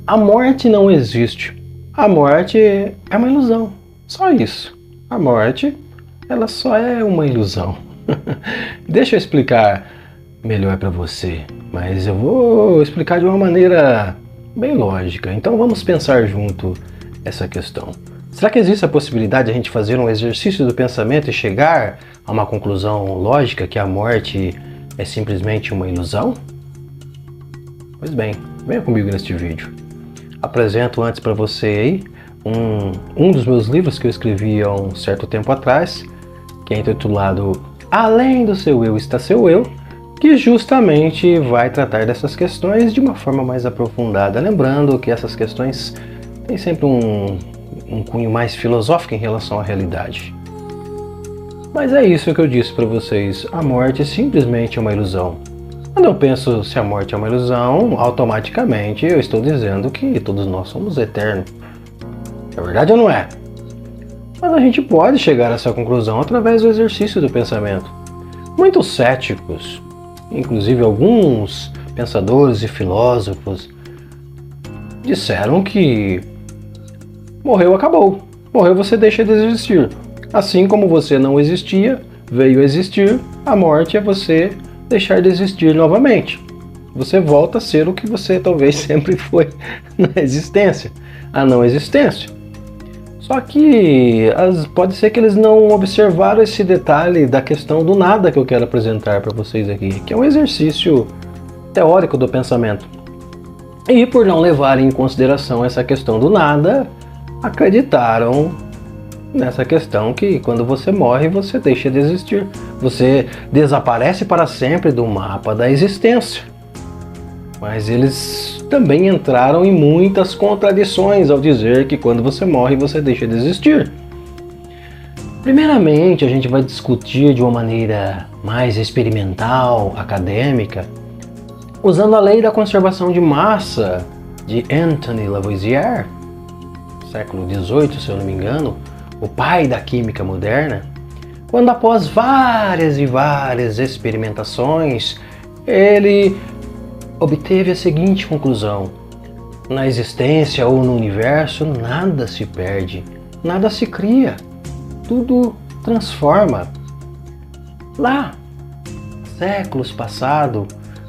A morte não existe. A morte é uma ilusão. Só isso. A morte, ela só é uma ilusão. Deixa eu explicar melhor para você, mas eu vou explicar de uma maneira bem lógica. Então vamos pensar junto essa questão. Será que existe a possibilidade de a gente fazer um exercício do pensamento e chegar a uma conclusão lógica que a morte é simplesmente uma ilusão? Pois bem, venha comigo neste vídeo. Apresento antes para você aí um dos meus livros que eu escrevi há um certo tempo atrás, que é intitulado Além do Seu Eu Está Seu Eu, que justamente vai tratar dessas questões de uma forma mais aprofundada. Lembrando que essas questões têm sempre um cunho mais filosófico em relação à realidade. Mas é isso que eu disse para vocês, a morte simplesmente é uma ilusão. Quando eu penso se a morte é uma ilusão, automaticamente eu estou dizendo que todos nós somos eternos. É verdade ou não é? Mas a gente pode chegar a essa conclusão através do exercício do pensamento. Muitos céticos, inclusive alguns pensadores e filósofos, disseram que morreu, acabou. Morreu, você deixa de existir. Assim como você não existia, veio a existir, a morte é você deixar de existir novamente. Você volta a ser o que você talvez sempre foi na existência, a não existência. Só que pode ser que eles não observaram esse detalhe da questão do nada que eu quero apresentar para vocês aqui, que é um exercício teórico do pensamento. E por não levarem em consideração essa questão do nada, acreditaram nessa questão que quando você morre, você deixa de existir. Você desaparece para sempre do mapa da existência. Mas eles também entraram em muitas contradições ao dizer que quando você morre, você deixa de existir. Primeiramente, a gente vai discutir de uma maneira mais experimental, acadêmica, usando a lei da conservação de massa de Antoine Lavoisier, século XVIII, se eu não me engano, o pai da química moderna, quando após várias e várias experimentações, ele obteve a seguinte conclusão: na existência ou no universo, nada se perde, nada se cria, tudo transforma. Lá, séculos passados,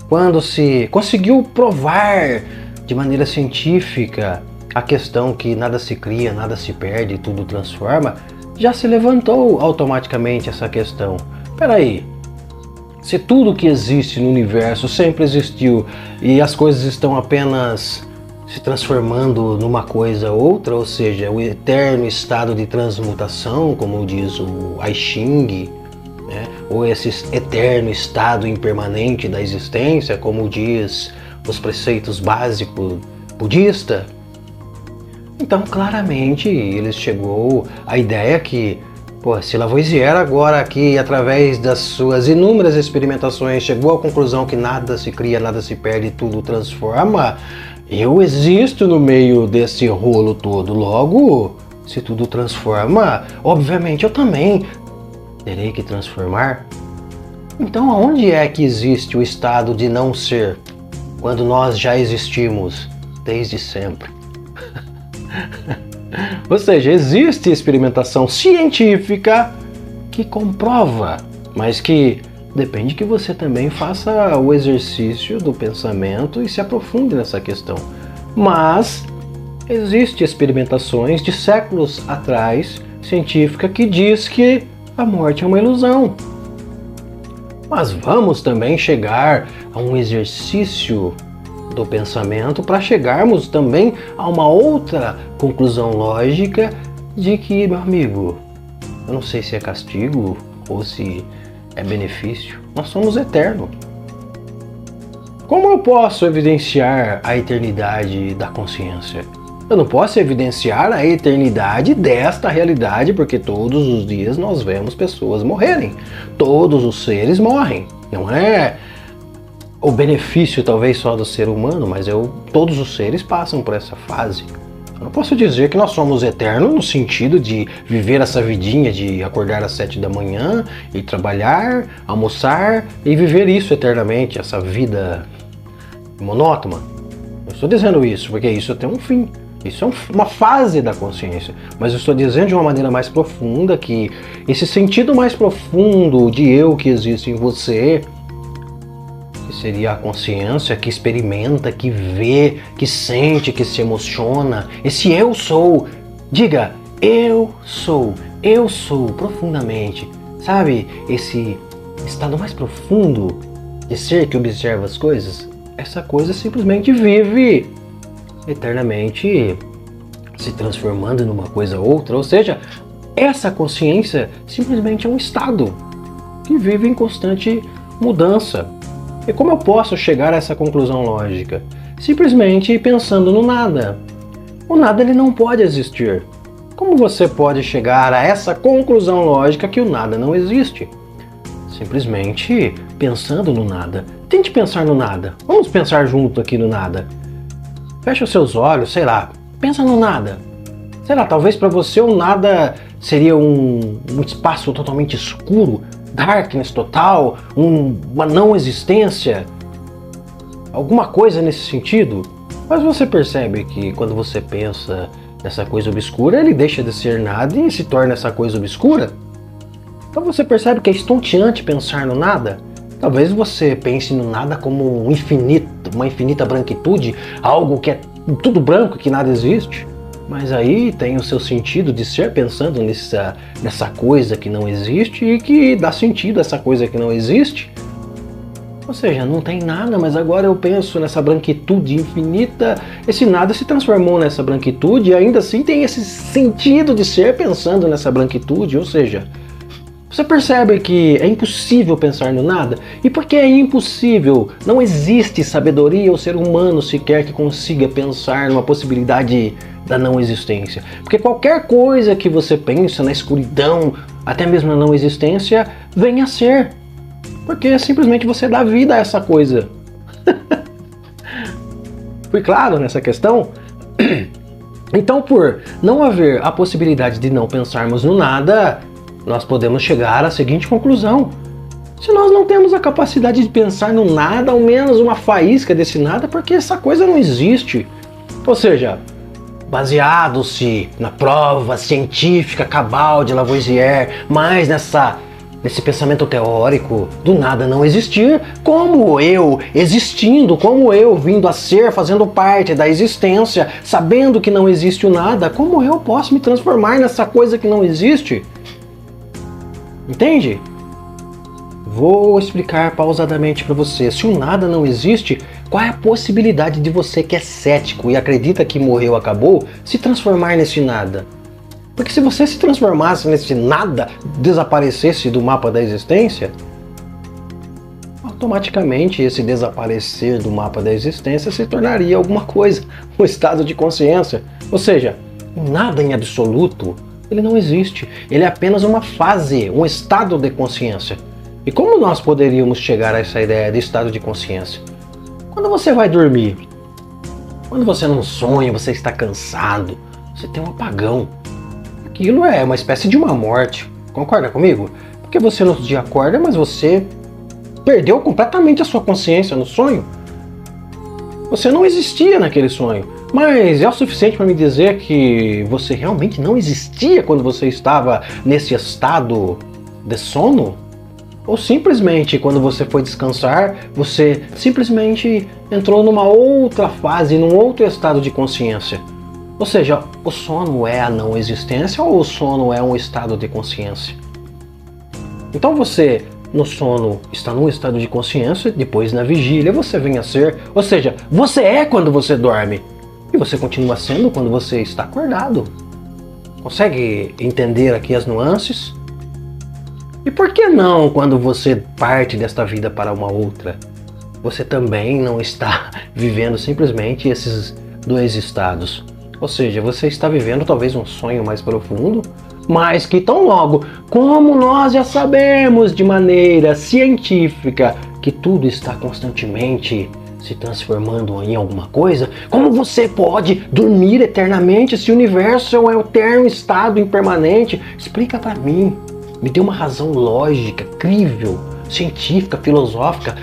quando se conseguiu provar de maneira científica a questão que nada se cria, nada se perde, tudo transforma, já se levantou automaticamente essa questão. Peraí, se tudo que existe no universo sempre existiu e as coisas estão apenas se transformando numa coisa ou outra, ou seja, o eterno estado de transmutação, como diz o I Ching, né? Ou esse eterno estado impermanente da existência, como diz os preceitos básicos budistas. Então, claramente, ele chegou à ideia que, se Lavoisier agora aqui, através das suas inúmeras experimentações, chegou à conclusão que nada se cria, nada se perde, tudo transforma, eu existo no meio desse rolo todo. Logo, se tudo transforma, obviamente eu também terei que transformar. Então, aonde é que existe o estado de não ser, quando nós já existimos desde sempre? Ou seja, existe experimentação científica que comprova, mas que depende que você também faça o exercício do pensamento e se aprofunde nessa questão. Mas existe experimentações de séculos atrás, científica, que diz que a morte é uma ilusão. Mas vamos também chegar a um exercício do pensamento para chegarmos também a uma outra conclusão lógica de que, meu amigo, eu não sei se é castigo ou se é benefício, nós somos eternos. Como eu posso evidenciar a eternidade da consciência? Eu não posso evidenciar a eternidade desta realidade, porque todos os dias nós vemos pessoas morrerem. Todos os seres morrem. Não é o benefício talvez só do ser humano, mas todos os seres passam por essa fase. Eu não posso dizer que nós somos eternos no sentido de viver essa vidinha de acordar às 7 da manhã e trabalhar, almoçar e viver isso eternamente, essa vida monótona. Não estou dizendo isso, porque isso tem um fim. Isso é uma fase da consciência. Mas eu estou dizendo de uma maneira mais profunda que esse sentido mais profundo de eu que existe em você, que seria a consciência que experimenta, que vê, que sente, que se emociona, esse eu sou. Diga, eu sou profundamente. Sabe, esse estado mais profundo de ser que observa as coisas? Essa coisa simplesmente vive eternamente se transformando numa coisa ou outra, ou seja, essa consciência simplesmente é um estado que vive em constante mudança. E como eu posso chegar a essa conclusão lógica? Simplesmente pensando no nada. O nada ele não pode existir. Como você pode chegar a essa conclusão lógica que o nada não existe? Simplesmente pensando no nada. Tente pensar no nada. Vamos pensar junto aqui no nada. Fecha os seus olhos, sei lá, pensa no nada. Sei lá, talvez para você o nada seria um espaço totalmente escuro, darkness total, uma não existência, alguma coisa nesse sentido. Mas você percebe que quando você pensa nessa coisa obscura, ele deixa de ser nada e se torna essa coisa obscura? Então você percebe que é estonteante pensar no nada? Talvez você pense no nada como um infinito, uma infinita branquitude, algo que é tudo branco, que nada existe. Mas aí tem o seu sentido de ser pensando nessa coisa que não existe e que dá sentido a essa coisa que não existe. Ou seja, não tem nada, mas agora eu penso nessa branquitude infinita, esse nada se transformou nessa branquitude e ainda assim tem esse sentido de ser pensando nessa branquitude, ou seja, você percebe que é impossível pensar no nada? E por que é impossível? Não existe sabedoria ou ser humano sequer que consiga pensar numa possibilidade da não existência. Porque qualquer coisa que você pensa na escuridão, até mesmo na não existência, vem a ser. Porque simplesmente você dá vida a essa coisa. Fui claro nessa questão? Então, por não haver a possibilidade de não pensarmos no nada, nós podemos chegar à seguinte conclusão: se nós não temos a capacidade de pensar no nada, ao menos uma faísca desse nada, porque essa coisa não existe. Ou seja, baseado-se na prova científica cabal de Lavoisier, mas nesse pensamento teórico do nada não existir, como eu existindo, como eu vindo a ser, fazendo parte da existência, sabendo que não existe o nada, como eu posso me transformar nessa coisa que não existe? Entende? Vou explicar pausadamente para você. Se o nada não existe, qual é a possibilidade de você que é cético e acredita que morreu, acabou, se transformar nesse nada? Porque se você se transformasse nesse nada, desaparecesse do mapa da existência, automaticamente esse desaparecer do mapa da existência se tornaria alguma coisa, um estado de consciência. Ou seja, nada em absoluto, ele não existe. Ele é apenas uma fase, um estado de consciência. E como nós poderíamos chegar a essa ideia de estado de consciência? Quando você vai dormir, quando você não sonha, você está cansado, você tem um apagão. Aquilo é uma espécie de uma morte. Concorda comigo? Porque você no dia acorda, mas você perdeu completamente a sua consciência no sonho. Você não existia naquele sonho. Mas é o suficiente para me dizer que você realmente não existia quando você estava nesse estado de sono? Ou simplesmente quando você foi descansar, você simplesmente entrou numa outra fase, num outro estado de consciência? Ou seja, o sono é a não existência ou o sono é um estado de consciência? Então você, no sono, está num estado de consciência, depois na vigília você vem a ser, ou seja, você é quando você dorme. E você continua sendo quando você está acordado. Consegue entender aqui as nuances? E por que não quando você parte desta vida para uma outra? Você também não está vivendo simplesmente esses dois estados. Ou seja, você está vivendo talvez um sonho mais profundo, mas que tão logo, como nós já sabemos de maneira científica que tudo está constantemente se transformando em alguma coisa, como você pode dormir eternamente se o universo é um eterno estado impermanente? Explica para mim. Me dê uma razão lógica, crível, científica, filosófica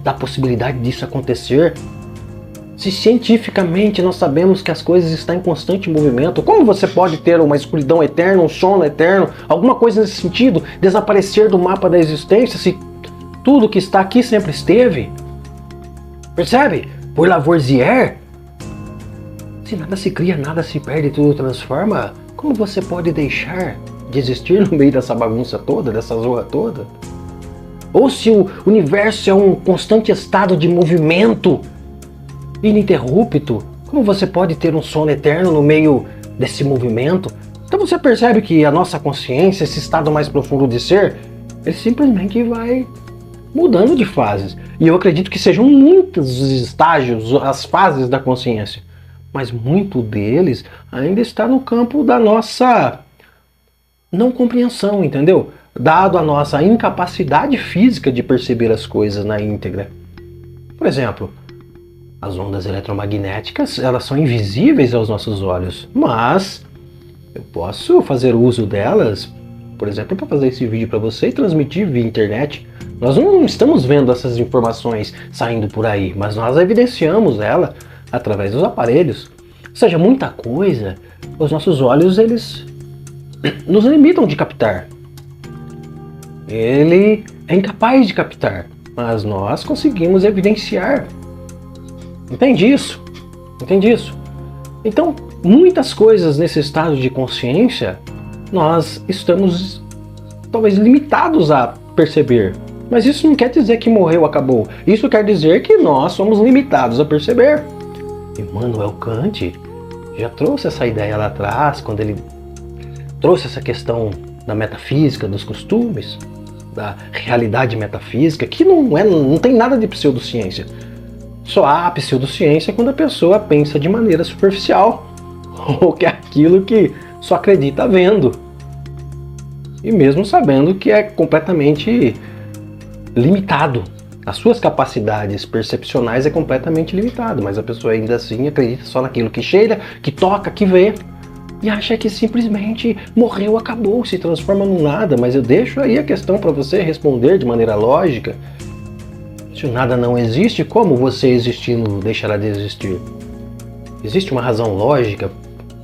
da possibilidade disso acontecer. Se cientificamente nós sabemos que as coisas estão em constante movimento, como você pode ter uma escuridão eterna, um sono eterno, alguma coisa nesse sentido, desaparecer do mapa da existência se tudo que está aqui sempre esteve? Percebe? Por Lavoisier, se nada se cria, nada se perde, tudo transforma, como você pode deixar de existir no meio dessa bagunça toda, dessa zorra toda? Ou se o universo é um constante estado de movimento ininterrupto, como você pode ter um sono eterno no meio desse movimento? Então você percebe que a nossa consciência, esse estado mais profundo de ser, ele simplesmente vai mudando de fases. E eu acredito que sejam muitos os estágios, as fases da consciência, mas muito deles ainda está no campo da nossa não compreensão, entendeu? Dado a nossa incapacidade física de perceber as coisas na íntegra. Por exemplo, as ondas eletromagnéticas, elas são invisíveis aos nossos olhos, mas eu posso fazer uso delas, por exemplo, para fazer esse vídeo para você e transmitir via internet. Nós não estamos vendo essas informações saindo por aí, mas nós evidenciamos ela através dos aparelhos. Ou seja, muita coisa, os nossos olhos, eles nos limitam de captar. Ele é incapaz de captar, mas nós conseguimos evidenciar. Entende isso? Entende isso? Então, muitas coisas nesse estado de consciência, nós estamos talvez limitados a perceber. Mas isso não quer dizer que morreu, acabou. Isso quer dizer que nós somos limitados a perceber. Immanuel Kant já trouxe essa ideia lá atrás, quando ele trouxe essa questão da metafísica, dos costumes, da realidade metafísica, que não tem nada de pseudociência. Só há pseudociência quando a pessoa pensa de maneira superficial, ou que é aquilo que só acredita vendo. E mesmo sabendo que é completamente limitado. As suas capacidades percepcionais é completamente limitado, mas a pessoa ainda assim acredita só naquilo que cheira, que toca, que vê, e acha que simplesmente morreu, acabou, se transforma num nada. Mas eu deixo aí a questão para você responder de maneira lógica. Se o nada não existe, como você existindo deixará de existir? Existe uma razão lógica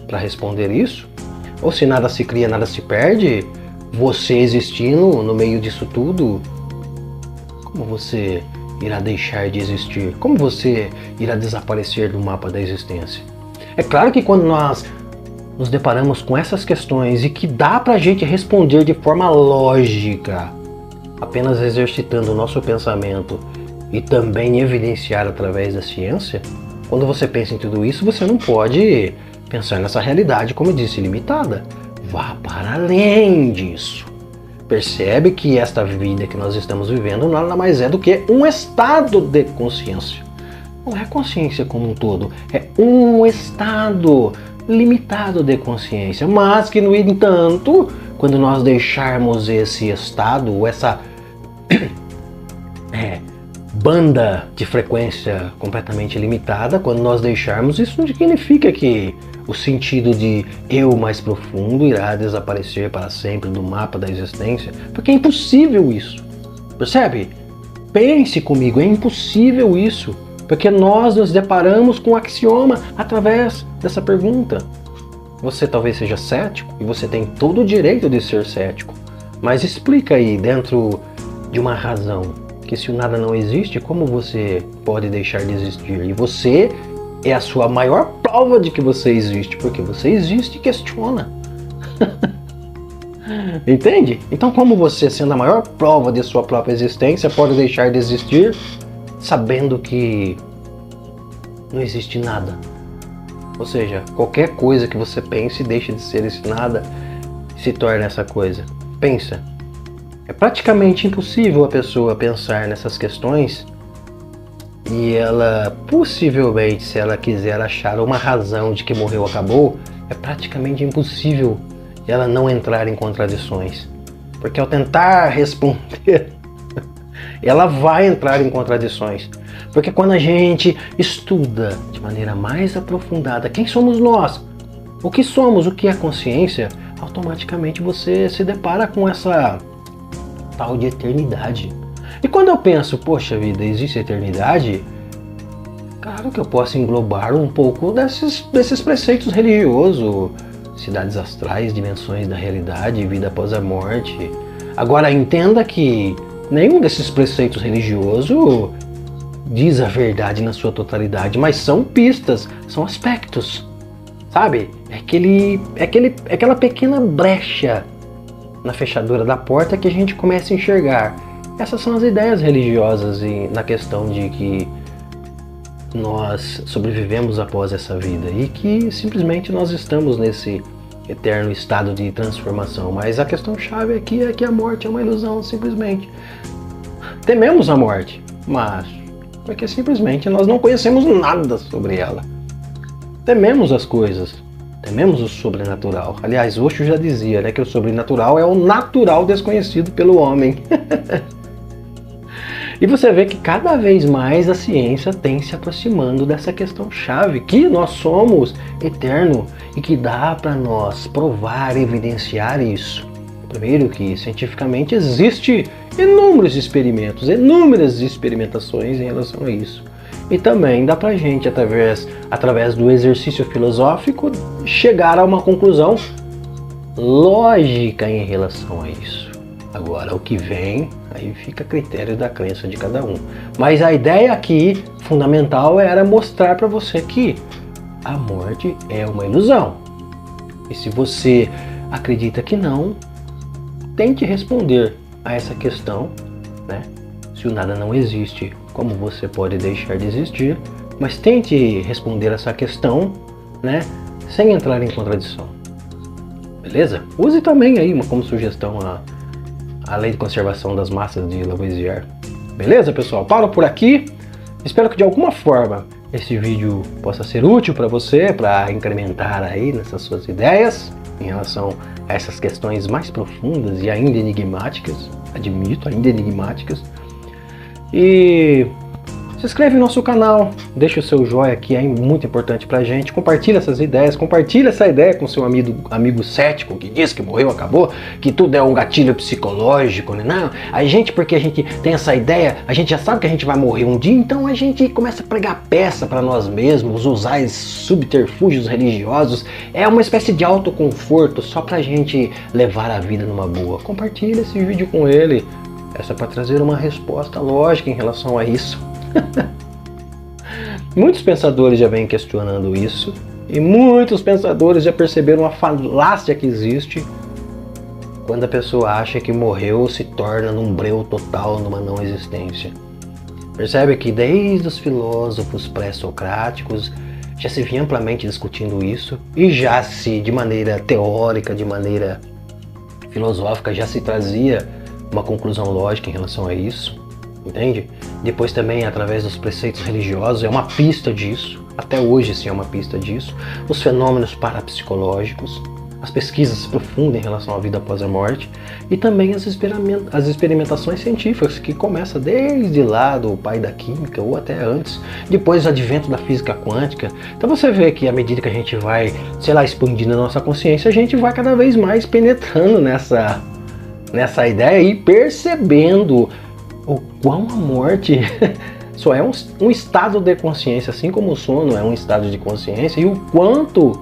para responder isso? Ou se nada se cria, nada se perde, você existindo no meio disso tudo, como você irá deixar de existir? Como você irá desaparecer do mapa da existência? É claro que quando nós nos deparamos com essas questões e que dá pra gente responder de forma lógica, apenas exercitando o nosso pensamento e também evidenciar através da ciência, quando você pensa em tudo isso, você não pode pensar nessa realidade, como eu disse, limitada. Vá para além disso. Percebe que esta vida que nós estamos vivendo nada mais é do que um estado de consciência. Não é consciência como um todo, é um estado limitado de consciência, mas que, no entanto, quando nós deixarmos esse estado, essa banda de frequência completamente limitada, quando nós deixarmos, isso não significa que o sentido de eu mais profundo irá desaparecer para sempre do mapa da existência, porque é impossível isso. Percebe? Pense comigo, é impossível isso, porque nós nos deparamos com um axioma através dessa pergunta. Você talvez seja cético, e você tem todo o direito de ser cético, mas explica aí, dentro de uma razão, que se o nada não existe, como você pode deixar de existir? E você é a sua maior prova de que você existe, porque você existe e questiona. Entende? Então, como você, sendo a maior prova de sua própria existência, pode deixar de existir sabendo que não existe nada? Ou seja, qualquer coisa que você pense deixa de ser esse nada e se torna essa coisa. Pensa. É praticamente impossível a pessoa pensar nessas questões e ela, possivelmente, se ela quiser achar uma razão de que morreu, acabou, é praticamente impossível ela não entrar em contradições. Porque ao tentar responder, ela vai entrar em contradições. Porque quando a gente estuda de maneira mais aprofundada quem somos nós, o que somos, o que é consciência, automaticamente você se depara com essa tal de eternidade. E quando eu penso, poxa vida, existe eternidade? Claro que eu posso englobar um pouco desses preceitos religiosos, cidades astrais, dimensões da realidade, vida após a morte. Agora entenda que nenhum desses preceitos religiosos diz a verdade na sua totalidade, mas são pistas, são aspectos, sabe? É aquela pequena brecha na fechadura da porta que a gente começa a enxergar. Essas são as ideias religiosas e na questão de que nós sobrevivemos após essa vida e que simplesmente nós estamos nesse eterno estado de transformação. Mas a questão chave aqui é que a morte é uma ilusão, simplesmente. Tememos a morte, mas porque simplesmente nós não conhecemos nada sobre ela. Tememos as coisas, tememos o sobrenatural. Aliás, Osho já dizia, né, que o sobrenatural é o natural desconhecido pelo homem. E você vê que cada vez mais a ciência tem se aproximando dessa questão chave, que nós somos eterno e que dá para nós provar, evidenciar isso. Primeiro que cientificamente existe inúmeros experimentos, inúmeras experimentações em relação a isso. E também dá pra gente, através do exercício filosófico, chegar a uma conclusão lógica em relação a isso. Agora, o que vem, aí fica a critério da crença de cada um. Mas a ideia aqui, fundamental, era mostrar para você que a morte é uma ilusão. E se você acredita que não, tente responder a essa questão, né? Se o nada não existe, como você pode deixar de existir? Mas tente responder essa questão, né? Sem entrar em contradição. Beleza? Use também aí como sugestão a lei de conservação das massas de Lavoisier. Beleza, pessoal? Paro por aqui. Espero que de alguma forma esse vídeo possa ser útil para você, para incrementar aí nessas suas ideias em relação a essas questões mais profundas e ainda enigmáticas. Admito, ainda enigmáticas. E se inscreve no nosso canal, deixa o seu joinha aqui, é muito importante pra gente. Compartilha essas ideias, compartilha essa ideia com seu amigo cético que diz que morreu, acabou, que tudo é um gatilho psicológico, né? Não, porque a gente tem essa ideia, a gente já sabe que a gente vai morrer um dia, então a gente começa a pregar peça para nós mesmos, usar esses subterfúgios religiosos. É uma espécie de autoconforto só pra gente levar a vida numa boa. Compartilha esse vídeo com ele. Essa é para trazer uma resposta lógica em relação a isso. Muitos pensadores já vêm questionando isso e muitos pensadores já perceberam a falácia que existe quando a pessoa acha que morreu se torna num breu total, numa não existência. Percebe que desde os filósofos pré-socráticos já se vinha amplamente discutindo isso e já se, de maneira teórica, de maneira filosófica, já se trazia uma conclusão lógica em relação a isso, entende? Depois também, através dos preceitos religiosos, é uma pista disso, até hoje sim é uma pista disso, os fenômenos parapsicológicos, as pesquisas profundas em relação à vida após a morte e também as experimentações científicas que começam desde lá do pai da química ou até antes, depois o advento da física quântica. Então você vê que à medida que a gente vai, expandindo a nossa consciência, a gente vai cada vez mais penetrando nessa ideia e percebendo o quão a morte só é um estado de consciência, assim como o sono é um estado de consciência, e o quanto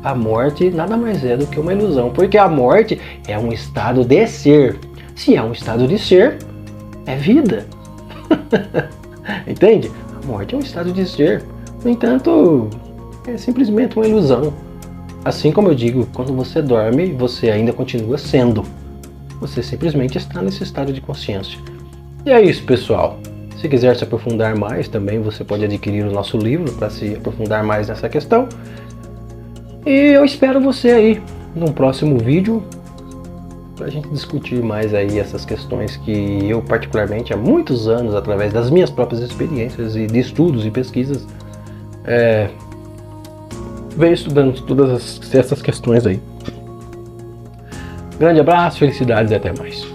a morte nada mais é do que uma ilusão, porque a morte é um estado de ser. Se é um estado de ser, é vida. Entende? A morte é um estado de ser. No entanto, é simplesmente uma ilusão. Assim como eu digo, quando você dorme, você ainda continua sendo. Você simplesmente está nesse estado de consciência. E é isso, pessoal. Se quiser se aprofundar mais, também você pode adquirir o nosso livro para se aprofundar mais nessa questão. E eu espero você aí num próximo vídeo para a gente discutir mais aí essas questões que eu particularmente há muitos anos, através das minhas próprias experiências e de estudos e pesquisas, venho estudando todas essas questões aí. Grande abraço, felicidades e até mais.